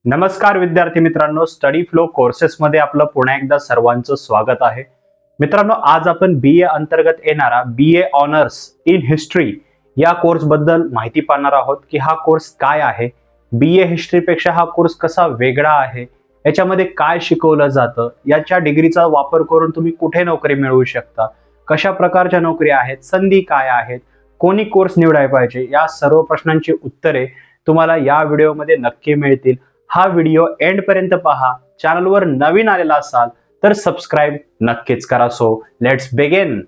नमस्कार विद्यार्थी मित्रांनो, स्टडी फ्लो कोर्सेस मध्ये आपलं पुन्हा एकदा सर्वांचं स्वागत आहे. मित्रांनो, आज आपण BA अंतर्गत येणारा BA ऑनर्स इन हिस्ट्री या कोर्स बद्दल माहिती पाहणार आहोत की हा कोर्स काय आहे, BA हिस्ट्री पेक्षा हा कोर्स कसा वेगळा आहे, याच्यामध्ये काय शिकवलं जातं, याच्या डिग्रीचा वापर करून तुम्ही कुठे नोकरी मिळवू शकता, कशा प्रकारच्या नोकरी आहेत, संधी काय आहेत, कोणी कोर्स निवडायला पाहिजे, या सर्व प्रश्नांची उत्तरे तुम्हाला या व्हिडिओमध्ये नक्की मिळतील. हा व्हिडिओ एंड पर्यंत पहा. चॅनलवर नवीन आलेला असाल तर सबस्क्राइब नक्कीच करा. So let's begin.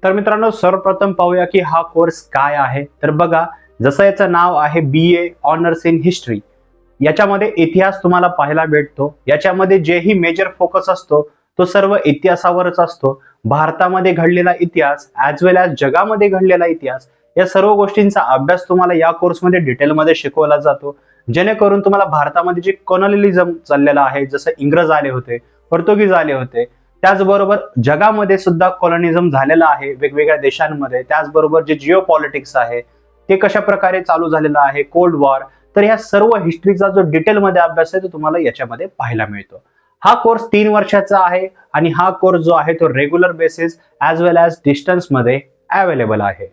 तर मित्रांनो, सर्वप्रथम पाहूया की हा कोर्स काय आहे. तर बघा, जसं याचं नाव आहे BA ऑनर्स इन हिस्ट्री, याच्यामध्ये इतिहास तुम्हाला पाहायला भेटतो. याच्यामध्ये जेही मेजर फोकस असतो तो सर्व इतिहासावरच असतो. भारतामध्ये घडलेला इतिहास ऍज वेल ऍज जगामध्ये घडलेला इतिहास, या सर्व गोष्टींचा अभ्यास तुम्हाला या कोर्समध्ये डिटेलमध्ये शिकवला जातो, जेणेकरून तुम्हाला भारतामध्ये जे कॉलोनियलिझम चाललेला आहे, जसं इंग्रज आले होते, पोर्तुगीज आले होते, त्याचबरोबर जगामध्ये सुद्धा कॉलोनिझम झालेला आहे वेगवेगळ्या देशांमध्ये. त्याचबरोबर जे जिओ पॉलिटिक्स आहे ते कशा प्रकारे चालू झालेलं आहे, कोल्ड वॉर, तर ह्या सर्व हिस्ट्रीचा जो डिटेलमध्ये अभ्यास आहे तो तुम्हाला याच्यामध्ये पाहायला मिळतो. हा कोर्स 3 वर्षाचा आहे आणि हा कोर्स जो आहे तो रेग्युलर बेसिस ऍज वेल ऍज डिस्टन्स मध्ये अवेलेबल आहे.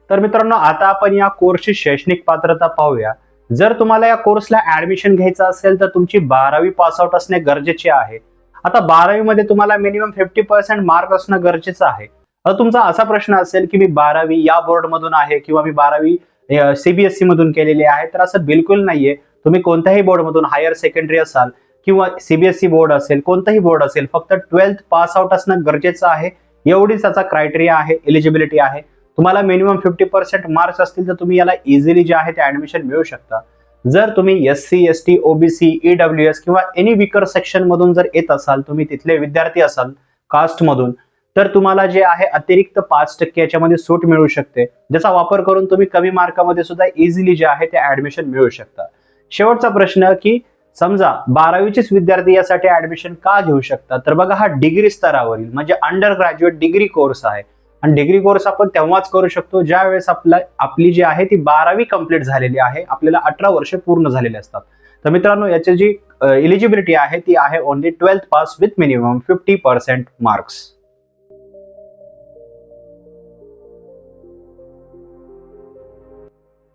तर मित्रांनो, आता आपण या कोर्सची शैक्षणिक पात्रता पाहूया. जर तुम्हाला या कोर्सला ऍडमिशन घ्यायचं असेल तर तुमची 12वी पास आउट असणे गरजेचे आहे. आता 12वी मध्ये तुम्हाला मिनिमम 50% मार्क असणं गरजेचं आहे. आता तुमचा असा प्रश्न असेल की मी 12वी या बोर्ड मधून आहे किंवा मी 12वी CBSE मधून केलेली आहे, तर असं बिलकुल नाहीये. तुम्ही कोणत्याही बोर्ड मधून, हायर सेकंडरी असाल किंवा CBSE बोर्ड असेल, कोणताही बोर्ड असेल, फक्त 12th पास आउट असणं गरजेचं आहे. एवढीच त्याचा क्रायटेरिया आहे, एलिजिबिलिटी आहे. तुम्हाला मिनिमम 50% मार्क्स असतील तर तुम्ही याला इझिली जे आहे ते ऍडमिशन मिळू शकता. जर तुम्ही SC ST OBC EWS किंवा एनी विकर सेक्शन मधून जर येत असाल, तुम्ही तिथले विद्यार्थी असाल कास्ट मधून, तर तुम्हाला जे आहे अतिरिक्त 5% याच्यामध्ये सूट मिळू शकते, ज्याचा वापर करून तुम्ही कमी मार्कामध्ये सुद्धा इझिली जे आहे ते ऍडमिशन मिळू शकता. शेवटचा प्रश्न की समजा 12वीचेच विद्यार्थी यासाठी ऍडमिशन का घेऊ शकतात, तर बघा, हा डिग्री स्तरावरील म्हणजे अंडर ग्रॅज्युएट डिग्री कोर्स आहे. आणि डिग्री कोर्स आपण तेव्हाच करू शकतो ज्या वेळेस आपली जी आहे ती 12वी कंप्लीट झालेली आहे, आपल्याला 18 वर्ष पूर्ण झालेले असतात. तर मित्रांनो, याची जी एलिजिबिलिटी आहे ती आहे only 12th pass with minimum 50% marks.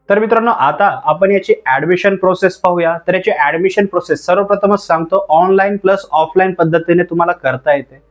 तर मित्रांनो, आता आपण याची ऍडमिशन प्रोसेस पाहूया. तर याची ऍडमिशन प्रोसेस सर्वप्रथमच सांगतो, ऑनलाईन प्लस ऑफलाईन पद्धतीने तुम्हाला करता येते.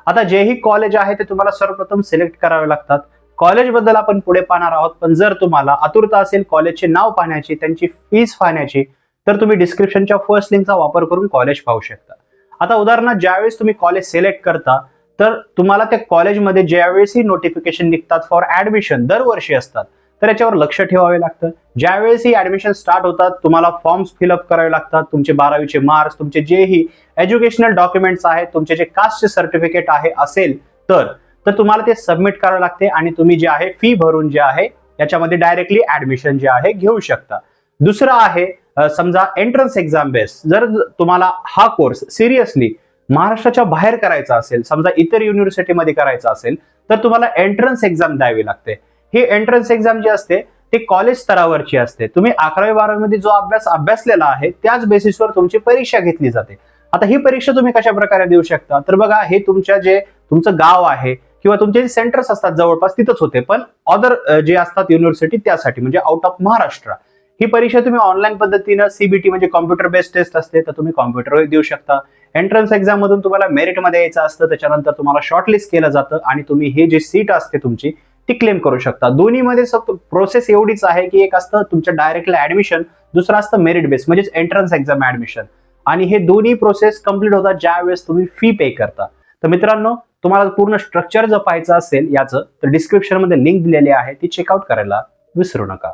आता जेही कॉलेज आहे ते तुम्हाला सर्वप्रथम सिलेक्ट करावे लागतात. कॉलेज बद्दल आपण पुढे पाहणार आहोत, पण जर तुम्हाला आतुरता असेल कॉलेजचे नाव पाहण्याची, त्यांची फीस पाहण्याची, तर तुम्ही डिस्क्रिप्शनच्या फर्स्ट लिंकचा वापर करून कॉलेज पाहू शकता. आता उदाहरणार्थ, ज्यावेळेस तुम्ही कॉलेज सिलेक्ट करता तर तुम्हाला त्या कॉलेजमध्ये ज्यावेळेसही नोटिफिकेशन निघतात फॉर ऍडमिशन, दरवर्षी असतात, तर याच्यावर लक्ष ठेवावे लागतं. ज्यावेळेस ही ऍडमिशन स्टार्ट होतात तुम्हाला फॉर्म्स फिलअप करावे लागतात. तुमचे 12वीचे मार्क्स, तुमचे जेही एज्युकेशनल डॉक्युमेंट्स आहेत, तुमचे जे कास्टचे सर्टिफिकेट आहे असेल तर तुम्हाला ते सबमिट करावे लागते आणि तुम्ही जे आहे फी भरून जे आहे याच्यामध्ये डायरेक्टली ऍडमिशन जे आहे घेऊ शकता. दुसरं आहे समजा एंट्रन्स एक्झाम बेस. जर तुम्हाला हा कोर्स सिरियसली महाराष्ट्राच्या बाहेर करायचा असेल, समजा इतर युनिव्हर्सिटीमध्ये करायचा असेल, तर तुम्हाला एंट्रन्स एक्झाम द्यावी लागते. ही एंट्रन्स एक्झाम जी असते ते कॉलेज स्तरावरची असते. तुम्ही 11वी 12वी मध्ये जो अभ्यासलेला आहे त्याच बेसिसवर तुमची परीक्षा घेतली जाते. आता ही परीक्षा तुम्ही कशा प्रकारे देऊ शकता, तर बघा, हे तुमचं गाव आहे किंवा तुमचे सेंटर्स असतात जवळपास तिथंच होते, पण अदर जे असतात युनिव्हर्सिटी त्यासाठी म्हणजे आउट ऑफ महाराष्ट्र, ही परीक्षा तुम्ही ऑनलाईन पद्धतीनं CBT म्हणजे कॉम्प्युटर बेस्ड टेस्ट असते, तर तुम्ही कॉम्प्युटरवर देऊ शकता. एंट्रन्स एक्झाम मधून तुम्हाला मेरिट मध्ये यायचं असतं, त्याच्यानंतर तुम्हाला शॉर्टलिस्ट केलं जातं आणि तुम्ही हे जे सीट असते तुमची ती क्लेम करू शकता. दोन्हीमध्ये प्रोसेस एवढीच आहे की एक असतं तुमचं डायरेक्टली ऍडमिशन, दुसरं असतं मेरिट बेस म्हणजेच एंट्रन्स एक्झाम ऍडमिशन. आणि हे दोन्ही प्रोसेस कंप्लीट होतात ज्या वेळेस तुम्ही फी पे करता. तर मित्रांनो, तुम्हाला पूर्ण स्ट्रक्चर जर पाहायचं असेल याचं, तर डिस्क्रिप्शन मध्ये लिंक दिलेली आहे, ती चेकआउट करायला विसरू नका.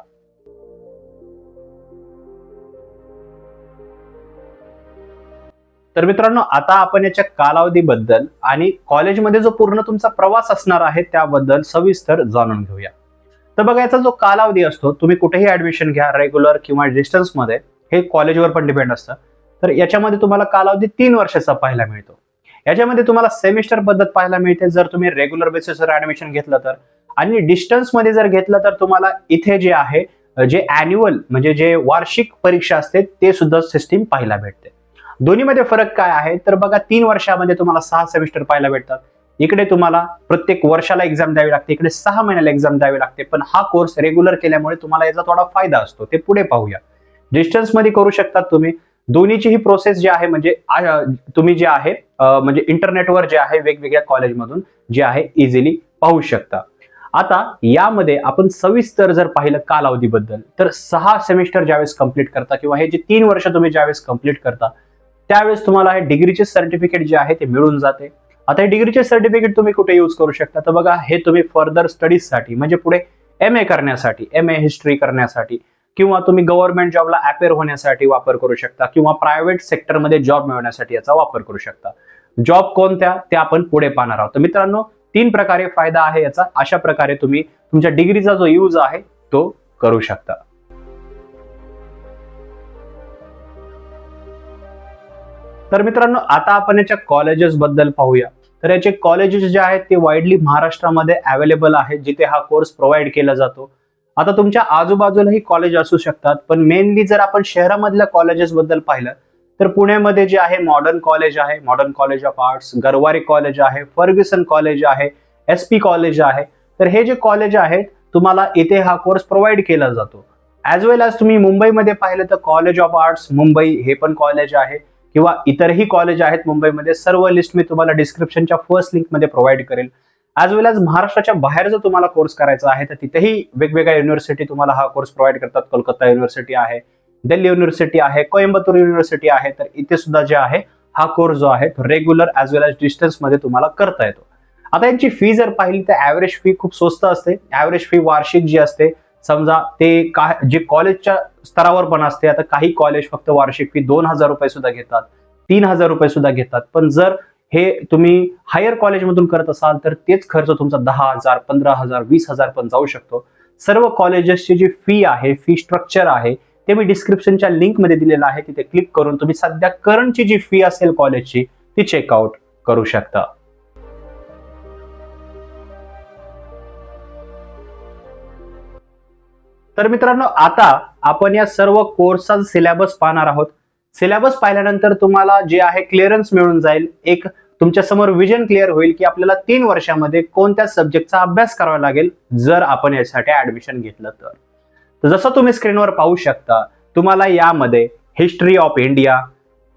तर मित्रांनो, आता आपण याच्या कालावधीबद्दल आणि कॉलेजमध्ये जो पूर्ण तुमचा प्रवास असणार आहे त्याबद्दल सविस्तर जाणून घेऊया. तर बघा, याचा जो कालावधी असतो, तुम्ही कुठेही ऍडमिशन घ्या, रेग्युलर किंवा डिस्टन्स मध्ये, हे कॉलेजवर पण डिपेंड असतं. तर याच्यामध्ये तुम्हाला कालावधी 3 वर्षाचा पाहायला मिळतो. याच्यामध्ये तुम्हाला सेमिस्टर पद्धत पाहायला मिळते जर तुम्ही रेग्युलर बेसिसवर ऍडमिशन घेतलं तर, आणि डिस्टन्स मध्ये जर घेतलं तर तुम्हाला इथे जे आहे जे अॅन्युअल म्हणजे जे वार्षिक परीक्षा असते ते सुद्धा सिस्टीम पाहायला भेटते. दोन्हीमध्ये फरक काय आहे तर बघा, 3 वर्षामध्ये तुम्हाला 6 सेमिस्टर पाहायला भेटतात. इकडे तुम्हाला प्रत्येक वर्षाला एक्झाम द्यावी लागते, इकडे 6 महिन्याला एक्झाम द्यावी लागते. पण हा कोर्स रेग्युलर केल्यामुळे तुम्हाला याचा थोडा फायदा असतो, ते पुढे पाहूया. डिस्टन्स मध्ये करू शकतात तुम्ही. दोन्हीची ही प्रोसेस जी आहे म्हणजे तुम्ही जे आहे म्हणजे इंटरनेटवर जे आहे वेगवेगळ्या कॉलेजमधून जे आहे इझिली पाहू शकता. आता यामध्ये आपण सविस्तर जर पाहिलं कालावधीबद्दल तर 6 सेमिस्टर ज्यावेळेस कंप्लीट करता किंवा हे जे 3 वर्ष तुम्ही ज्यावेळेस कंप्लीट करता त्यावेळेस तुम्हाला हे डिग्रीचे सर्टिफिकेट जे आहे ते मिळून जाते. आता हे डिग्रीचे सर्टिफिकेट तुम्ही कुठे यूज करू शकता तर बघा, हे तुम्ही फर्दर स्टडीजसाठी म्हणजे पुढे MA करण्यासाठी, MA हिस्ट्री करण्यासाठी किंवा तुम्ही गव्हर्नमेंट जॉबला अपेअर होण्यासाठी वापर करू शकता किंवा प्रायव्हेट सेक्टरमध्ये जॉब मिळवण्यासाठी याचा वापर करू शकता. जॉब कोणत्या ते आपण पुढे पाहणार आहोत. तर मित्रांनो, 3 प्रकारे फायदा आहे याचा. अशा प्रकारे तुम्ही तुमच्या डिग्रीचा जो यूज आहे तो करू शकता. तर मित्रांनो, आता आपण याच्या कॉलेजेस बद्दल पाहूया. तर याचे कॉलेजेस जे आहेत ते वाईडली महाराष्ट्रामध्ये अवेलेबल आहेत जिथे हा कोर्स प्रोव्हाइड केला जातो. आता तुमच्या आजूबाजूलाही कॉलेज असू शकतात, पण मेनली जर आपण शहरामधल्या कॉलेजेस बद्दल पाहिलं तर पुण्यामध्ये जे आहे मॉडर्न कॉलेज आहे, modern college of arts, Garware college आहे, फर्ग्युसन कॉलेज आहे, SP कॉलेज आहे. तर हे जे कॉलेज आहेत तुम्हाला इथे हा कोर्स प्रोव्हाइड केला जातो. ऍज वेल ॲज तुम्ही मुंबईमध्ये पाहिलं तर कॉलेज ऑफ आर्ट्स मुंबई हे पण कॉलेज आहे किंवा इतरही कॉलेज आहेत मुंबईमध्ये. सर्व लिस्ट मी तुम्हाला डिस्क्रिप्शनच्या फर्स्ट लिंक मध्ये प्रोव्हाइड करेल. ॲज वेल ॲज महाराष्ट्राच्या बाहेर जर तुम्हाला कोर्स करायचा आहे तर तिथेही वेगवेगळ्या युनिव्हर्सिटी तुम्हाला हा कोर्स प्रोव्हाइड करतात. कोलकाता युनिव्हर्सिटी आहे, दिल्ली युनिव्हर्सिटी आहे, कोइंबतूर युनिव्हर्सिटी आहे. तर इथे सुद्धा जे आहे हा कोर्स जो आहे तो रेग्युलर ॲज वेल ॲज डिस्टन्स मध्ये तुम्हाला करता येतो. आता यांची फी जर पाहिली तर ऍव्हरेज फी खूप स्वस्त असते. ऍव्हरेज फी वार्षिक जी असते, समजा ते जे कॉलेजच्या स्तरावर पण असते. आता काही कॉलेज फक्त वार्षिक फी 2,000 रुपये सुद्धा घेतात, 3,000 रुपये सुद्धा घेतात. पण जर हे तुम्ही हायर कॉलेजमधून करत असाल तर तेच खर्च तुमचा 10,000, 15,000, 20,000 पण जाऊ शकतो. सर्व कॉलेजेसची जी फी आहे, फी स्ट्रक्चर आहे ते मी डिस्क्रिप्शनच्या लिंक मध्ये दिलेलं आहे. तिथे क्लिक करून तुम्ही सध्या करंटची जी फी असेल कॉलेजची ती चेकआउट करू शकता. तर मित्रांनो, आता आपण या सर्व कोर्सचा सिलेबस पाहणार आहोत. सिलेबस पाहिल्यानंतर तुम्हाला जे आहे क्लिअरन्स मिळून जाईल. एक तुमच्या समोर विजन क्लिअर होईल की आपल्याला 3 वर्षामध्ये कोणत्या सब्जेक्टचा अभ्यास करावा लागेल जर आपण यासाठी ऍडमिशन घेतलं तर. जसं तुम्ही स्क्रीनवर पाहू शकता, तुम्हाला यामध्ये हिस्ट्री ऑफ इंडिया,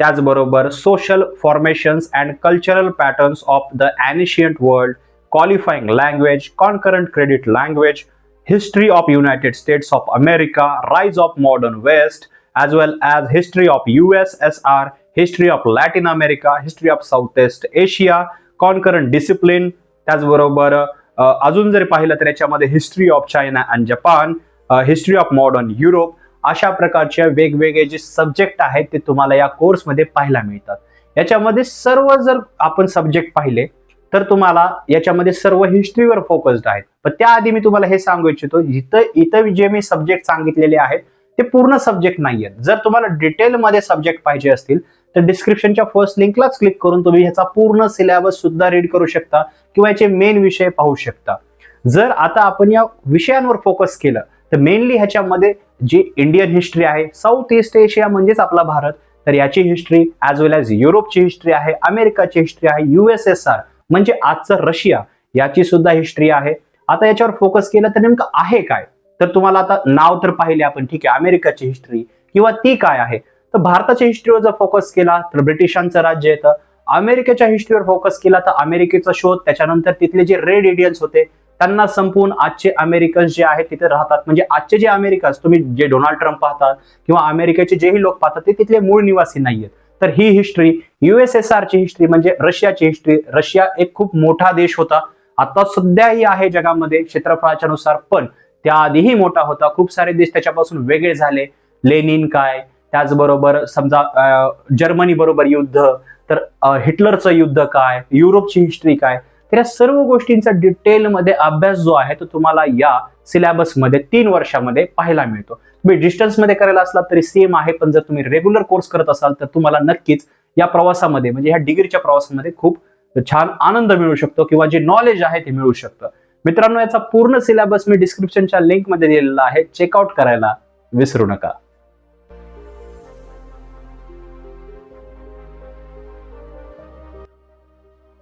त्याचबरोबर social formations and cultural patterns of the ancient world, qualifying language, concurrent credit language, history of United States of America, rise of modern west, as well as history of USSR, history of Latin America, history of Southeast Asia, concurrent discipline. त्याचबरोबर अजून जर पाहिलं तर याच्यामध्ये history of China and Japan, history of modern Europe, अशा प्रकारचे वेगवेगळे जे सब्जेक्ट आहेत ते तुम्हाला या कोर्समध्ये पाहायला मिळतात. याच्यामध्ये सर्व जर आपण सब्जेक्ट पाहिले तर तुम्हाला याच्यामध्ये सर्व हिस्ट्रीवर फोकस्ड आहेत. पण त्याआधी मी तुम्हाला हे सांगू इच्छितो, इथं जे मी सब्जेक्ट सांगितलेले आहेत ते पूर्ण सब्जेक्ट नाहीयेत. जर तुम्हाला डिटेलमध्ये सब्जेक्ट पाहिजे असतील तर डिस्क्रिप्शनच्या फर्स्ट लिंकलाच क्लिक करून तुम्ही ह्याचा पूर्ण सिलेबस सुद्धा रीड करू शकता किंवा याचे मेन विषय पाहू शकता. जर आता आपण या विषयांवर फोकस केलं तर मेनली ह्याच्यामध्ये जी इंडियन हिस्ट्री आहे, साऊथ ईस्ट एशिया म्हणजेच आपला भारत, तर याची हिस्ट्री ॲज वेल ॲज युरोपची हिस्ट्री आहे, अमेरिकाची हिस्ट्री आहे, USSR म्हणजे आजचं रशिया याची सुद्धा हिस्ट्री आहे. आता याच्यावर फोकस केलं तर नेमकं आहे काय, तर तुम्हाला आता नाव तर पाहिले आपण, ठीक आहे, अमेरिकाची हिस्ट्री किंवा ती काय आहे. तर भारताच्या हिस्ट्रीवर जर फोकस केला तर ब्रिटिशांचं राज्य येतं. अमेरिकेच्या हिस्ट्रीवर फोकस केला तर अमेरिकेचा शोध, त्याच्यानंतर तिथले जे रेड इंडियन्स होते त्यांना संपवून आजचे अमेरिकन्स जे आहेत तिथे राहतात. म्हणजे आजचे जे अमेरिकन्स तुम्ही जे डोनाल्ड ट्रम्प पाहतात किंवा अमेरिकेचे जेही लोक पाहतात ते तिथले मूळ निवासी नाहीयेत. तर ही हिस्ट्री, USSR ची हिस्ट्री म्हणजे रशियाची हिस्ट्री. रशिया एक खूप मोठा देश होता, आता सध्याही आहे जगामध्ये क्षेत्रफळाच्या नुसार, पण त्याआधीही मोठा होता. खूप सारे देश त्याच्यापासून वेगळे झाले. लेनिन काय, त्याचबरोबर समजा जर्मनी बरोबर युद्ध, तर हिटलरचं युद्ध काय, युरोपची हिस्ट्री काय, तर या सर्व गोष्टींचा डिटेलमध्ये अभ्यास जो आहे तो तुम्हाला या सिलेबसमध्ये 3 वर्षामध्ये पाहायला मिळतो. तुम्ही डिस्टन्स मध्ये करायला असला तरी सेम आहे, पण जर तुम्ही रेग्युलर कोर्स करत असाल तर तुम्हाला नक्कीच या प्रवासामध्ये म्हणजे ह्या डिग्रीच्या प्रवासामध्ये खूप छान आनंद मिळू शकतो किंवा जे नॉलेज आहे ते मिळू शकतं. मित्रांनो, याचा पूर्ण सिलेबस मी डिस्क्रिप्शनच्या लिंक मध्ये दिलेला आहे, चेकआउट करायला विसरू नका.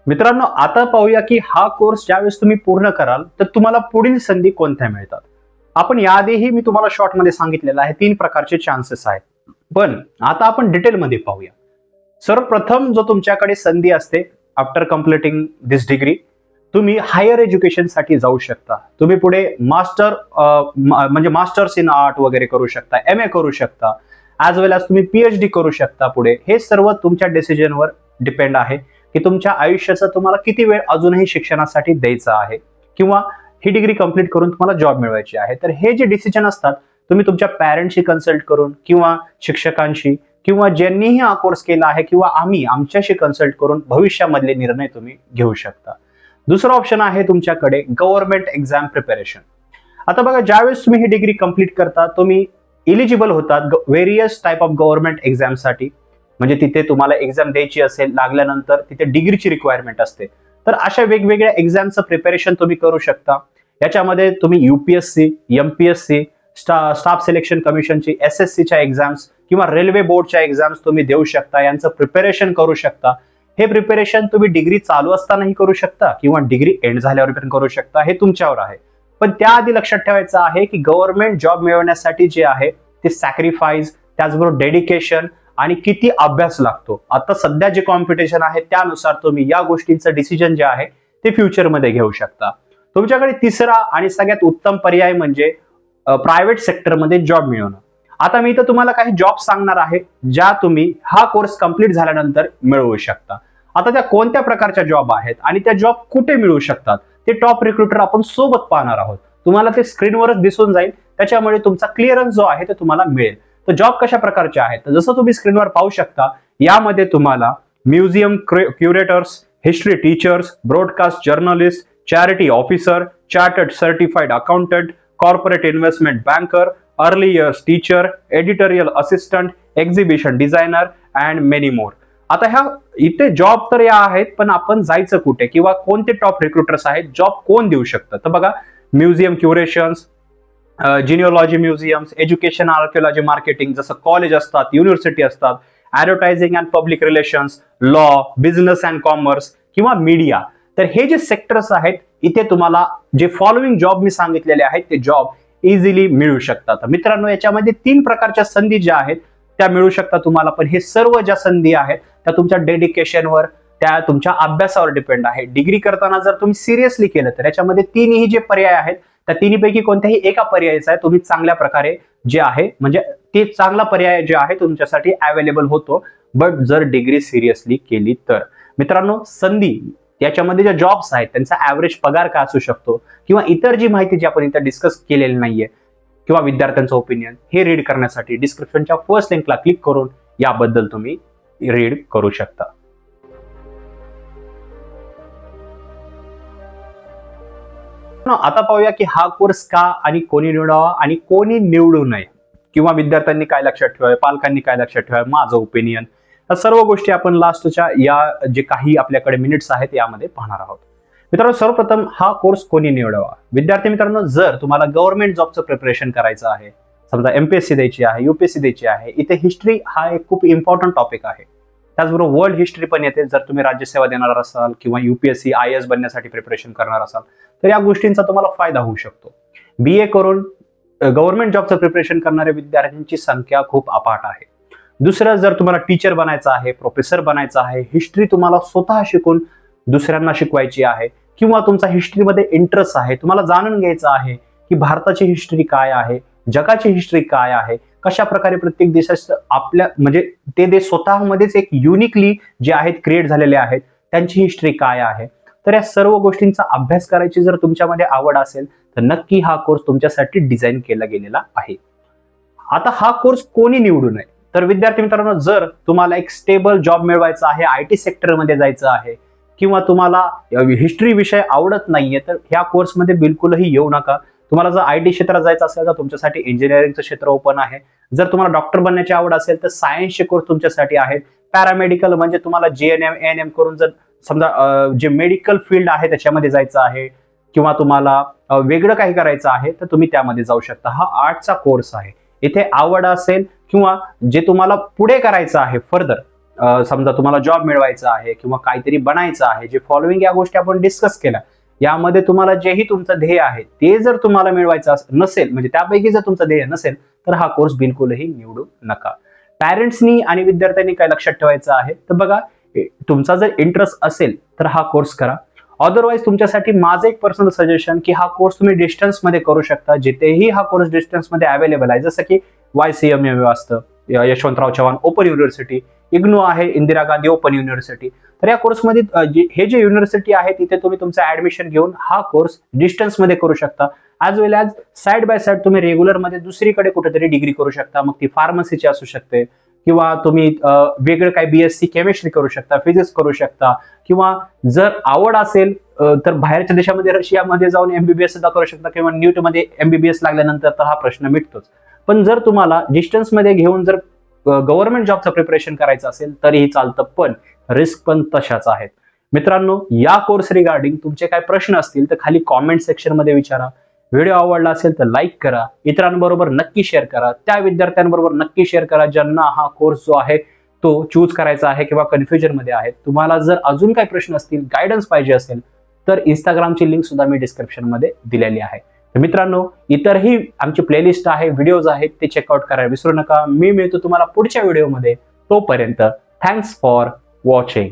मित्रांनो, आता पाहूया की हा कोर्स ज्यावेळेस तुम्ही पूर्ण कराल तर तुम्हाला पुढील संधी कोणत्या मिळतात. आपण याआधीही मी तुम्हाला शॉर्टमध्ये सांगितलेलं आहे 3 प्रकारचे चान्सेस आहेत, पण आता आपण डिटेलमध्ये पाहूया. सर्वप्रथम जो तुमच्याकडे संधी असते आफ्टर कम्प्लिटिंग दिस डिग्री, तुम्ही हायर एज्युकेशन साठी जाऊ शकता. तुम्ही पुढे म्हणजे मास्टर्स इन आर्ट वगैरे करू शकता, MA करू शकता, ऍज वेल एज तुम्ही PhD करू शकता पुढे. हे सर्व तुमच्या डिसिजनवर डिपेंड आहे की तुमच्या आयुष्याचा तुम्हाला किती वेळ अजूनही शिक्षणासाठी द्यायचा आहे किंवा ही डिग्री कंप्लीट करून तुम्हाला जॉब मिळवायची आहे. तर हे जे डिसिजन असतात तुम्ही तुमच्या पॅरेंट्सशी कन्सल्ट करून किंवा शिक्षकांशी किंवा ज्यांनीही हा कोर्स केला आहे किंवा आमच्याशी कन्सल्ट करून भविष्यामधले निर्णय तुम्ही घेऊ शकता. दुसरा ऑप्शन आहे तुमच्याकडे गव्हर्नमेंट एक्झाम प्रिपरेशन. आता बघा, ज्यावेळेस तुम्ही ही डिग्री कंप्लीट करता तुम्ही इलिजिबल होतात various type of government exam साठी. म्हणजे तिथे तुम्हाला एक्झाम द्यायची असेल, लागल्यानंतर तिथे डिग्रीची रिक्वायरमेंट असते. तर अशा वेगवेगळ्या एक्झामचं प्रिपरेशन तुम्ही करू शकता. याच्यामध्ये तुम्ही UPSC, MPSC, स्टाफ सिलेक्शन कमिशनची SSCच्या एक्झाम्स किंवा रेल्वे बोर्डच्या एक्झाम्स तुम्ही देऊ शकता, यांचं प्रिपरेशन करू शकता. हे प्रिपरेशन तुम्ही डिग्री चालू असतानाही करू शकता किंवा डिग्री एंड झाल्यावर पण करू शकता, हे तुमच्यावर आहे. पण त्याआधी लक्षात ठेवायचं आहे की गव्हर्नमेंट जॉब मिळवण्यासाठी जे आहे ते सॅक्रिफाईस, त्याचबरोबर डेडिकेशन आणि किती अभ्यास लागतो. आता सध्या जे कॉम्पिटिशन आहे त्यानुसार तुम्ही या गोष्टींचं डिसिजन जे आहे ते फ्युचरमध्ये घेऊ शकता. तुमच्याकडे तिसरा आणि सगळ्यात उत्तम पर्याय म्हणजे प्रायव्हेट सेक्टरमध्ये जॉब मिळवणं. आता मी इथं तुम्हाला काही जॉब सांगणार आहे ज्या तुम्ही हा कोर्स कंप्लीट झाल्यानंतर मिळवू शकता. आता त्या कोणत्या प्रकारच्या जॉब आहेत आणि त्या जॉब कुठे मिळू शकतात ते टॉप रिक्रुटर आपण सोबत पाहणार आहोत. तुम्हाला ते स्क्रीनवरच दिसून जाईल, त्याच्यामुळे तुमचा क्लिअरन्स जो आहे ते तुम्हाला मिळेल. तर जॉब कशा प्रकारचे आहेत, तर जसं तुम्ही स्क्रीनवर पाहू शकता यामध्ये तुम्हाला museum curators, history teachers, broadcast journalist, charity officer, chartered certified accountant, corporate investment banker, early years teacher, editorial assistant, exhibition designer and many more. आता ह्या इथे जॉब तर या आहेत, पण आपण जायचं कुठे किंवा कोणते टॉप रिक्रुटर्स आहेत, जॉब कोण देऊ शकतं. तर बघा, museum curations, genealogy museums, education archaeology marketing जसं कॉलेज असतात, युनिव्हर्सिटी असतात, advertising and public relations, law, business and commerce किंवा मीडिया. तर हे जे सेक्टर्स आहेत इथे तुम्हाला जे फॉलोइंग जॉब मी सांगितलेले आहेत ते जॉब इझिली मिळू शकतात. मित्रांनो, याच्यामध्ये 3 प्रकारच्या संधी ज्या आहेत त्या मिळू शकतात तुम्हाला. पण हे सर्व ज्या संधी आहेत त्या तुमच्या डेडिकेशनवर, त्या तुमच्या अभ्यासावर डिपेंड आहे. डिग्री करताना जर तुम्ही सिरियसली केलं तर याच्यामध्ये 3ही जे पर्याय आहेत त्या तिन्हीपैकी कोणत्याही एका पर्यायाचा आहे तुम्ही चांगल्या प्रकारे जे आहे म्हणजे ते चांगला पर्याय जे आहे तुमच्यासाठी अवेलेबल होतो. बट जर डिग्री सिरियसली केली तर. मित्रांनो, संधी याच्यामध्ये ज्या जॉब्स आहेत त्यांचा ऍव्हरेज पगार काय असू शकतो किंवा इतर जी माहिती जी आपण इथं डिस्कस केलेली नाहीये किंवा विद्यार्थ्यांचं ओपिनियन, हे रीड करण्यासाठी डिस्क्रिप्शनच्या फर्स्ट लिंकला क्लिक करून याबद्दल तुम्ही रीड करू शकता. आता पाहूया की हा कोर्स का आणि कोणी निवडावा आणि कोणी निवडू नये किंवा विद्यार्थ्यांनी काय लक्षात ठेवावे, पालकांनी काय लक्षात ठेवावे, माझं ओपिनियन, या सर्व गोष्टी आपण लास्टच्या या जे काही आपल्याकडे मिनिट्स आहेत यामध्ये पाहणार आहोत. मित्रांनो, सर्वप्रथम हा कोर्स कोणी निवडावा. विद्यार्थी मित्रांनो, जर तुम्हाला गव्हर्नमेंट जॉबचं प्रिपरेशन करायचं आहे, समजा MPSC द्यायची आहे, UPSC द्यायची आहे, इथे हिस्ट्री हा एक खूप इम्पॉर्टंट टॉपिक आहे. त्याचबरोबर वर्ल्ड हिस्ट्री पण येते. जर तुम्ही राज्यसेवा देणार असाल किंवा UPSC IAS बनण्यासाठी प्रिपरेशन करणार असाल तर या गोष्टींचा तुम्हाला फायदा होऊ शकतो. BA करून गव्हर्नमेंट जॉबचं प्रिपरेशन करणाऱ्या विद्यार्थ्यांची संख्या खूप अफाट आहे. दुसरं, जर तुम्हाला टीचर बनायचं आहे, प्रोफेसर बनायचं आहे, हिस्ट्री तुम्हाला स्वतः शिकून दुसऱ्यांना शिकवायची आहे किंवा तुमचा हिस्ट्रीमध्ये इंटरेस्ट आहे, तुम्हाला जाणून घ्यायचं आहे की भारताची हिस्ट्री काय आहे, जगाची हिस्ट्री काय आहे, कशा प्रकारे प्रत्येक देशाचं आपल्या म्हणजे ते देश स्वतःमध्येच एक युनिकली जे आहेत क्रिएट झालेले आहेत त्यांची हिस्ट्री काय आहे. तर या सर्व गोष्टींचा अभ्यास करायची जर तुमच्यामध्ये आवड असेल तर नक्की हा कोर्स तुमच्यासाठी डिझाईन केला गेलेला आहे. आता हा कोर्स कोणी निवडू नये, तर विद्यार्थी मित्रांनो, जर तुम्हाला एक स्टेबल जॉब मिळवायचा आहे, IT सेक्टरमध्ये जायचं आहे किंवा तुम्हाला हिस्ट्री विषय आवडत नाहीये तर ह्या कोर्समध्ये बिलकुलही येऊ नका. तुम्हाला जर IT क्षेत्रात जायचं असेल तर तुमच्यासाठी इंजिनिअरिंगचं क्षेत्र ओपन आहे. जर तुम्हाला डॉक्टर बनण्याची आवड असेल तर सायन्सचे कोर्स तुमच्यासाठी आहेत पॅरामेडिकल म्हणजे तुम्हाला जीएनएम एएनएम करून जर समजा जे मेडिकल फील्ड आहे त्याच्यामध्ये जायचं आहे किंवा तुम्हाला वेगळं काही करायचं आहे तर तुम्ही त्यामध्ये जाऊ शकता. हा आर्टचा कोर्स आहे. इथे आवड असेल किंवा जे तुम्हाला पुढे करायचं आहे फर्दर, समजा तुम्हाला जॉब मिळवायचा आहे किंवा काहीतरी बनायचं आहे, जे फॉलोइंग या गोष्टी आपण डिस्कस केल्या, यामध्ये तुम्हाला जेही तुमचं ध्येय आहे ते जर तुम्हाला मिळवायचं नसेल, म्हणजे त्यापैकी जर तुमचं ध्येय नसेल तर हा कोर्स बिलकुलही निवडू नका. पॅरेंट्सनी आणि विद्यार्थ्यांनी काय लक्षात ठेवायचं आहे तर बघा, तुमचा जर इंटरेस्ट असेल तर हा कोर्स करा. अदरवाईज तुमच्यासाठी माझं एक पर्सनल सजेशन की हा कोर्स तुम्ही डिस्टन्स मध्ये करू शकता. जिथेही हा कोर्स डिस्टन्स मध्ये अवेलेबल आहे, जसं की YCMU असतं, यशवंतराव चव्हाण ओपन युनिव्हर्सिटी, इग्नू आहे, इंदिरा गांधी ओपन युनिव्हर्सिटी. तर या कोर्समध्ये हे जे युनिव्हर्सिटी आहे तिथे तुम्ही तुमचं ऍडमिशन घेऊन हा कोर्स डिस्टन्स मध्ये करू शकता. As well as side by side तुम्ही रेग्युलर मध्ये दुसरीकडे कुठेतरी डिग्री करू शकता. मग ती फार्मसीची असू शकते किंवा तुम्ही वेगळं काही BSc केमिस्ट्री करू शकता, फिजिक्स करू शकता, किंवा जर आवड असेल तर बाहेरच्या देशामध्ये रशियामध्ये जाऊन MBBS सुद्धा करू शकता किंवा नीट मध्ये MBBS लागल्यानंतर तर हा प्रश्न मिटतोच. पण जर तुम्हाला डिस्टन्स मध्ये घेऊन जर गव्हर्नमेंट जॉबचं प्रिपरेशन करायचं असेल तरीही चालतं, पण रिस्क पण तशाच आहेत. मित्रांनो, या कोर्स रिगार्डिंग तुमचे काय प्रश्न असतील तर खाली कॉमेंट सेक्शन मध्ये विचारा. व्हिडिओ आवडला असेल तर लाईक करा, इतरांबरोबर नक्की शेअर करा, त्या विद्यार्थ्यांबरोबर नक्की शेअर करा ज्यांना हा कोर्स जो आहे तो चूज करायचा आहे किंवा कन्फ्युजन मध्ये आहेत. तुम्हाला जर अजून काही प्रश्न असतील, गायडन्स पाहिजे असेल तर इंस्टाग्रामची लिंक सुद्धा मी डिस्क्रिप्शन मध्ये दिलेली आहे. तर मित्रांनो, इतरही आमची प्लेलिस्ट आहे, व्हिडिओज आहेत, ते चेकआउट करायला विसरू नका. मी मिळतो तुम्हाला पुढच्या व्हिडिओमध्ये. तोपर्यंत थँक्स फॉर वॉचिंग.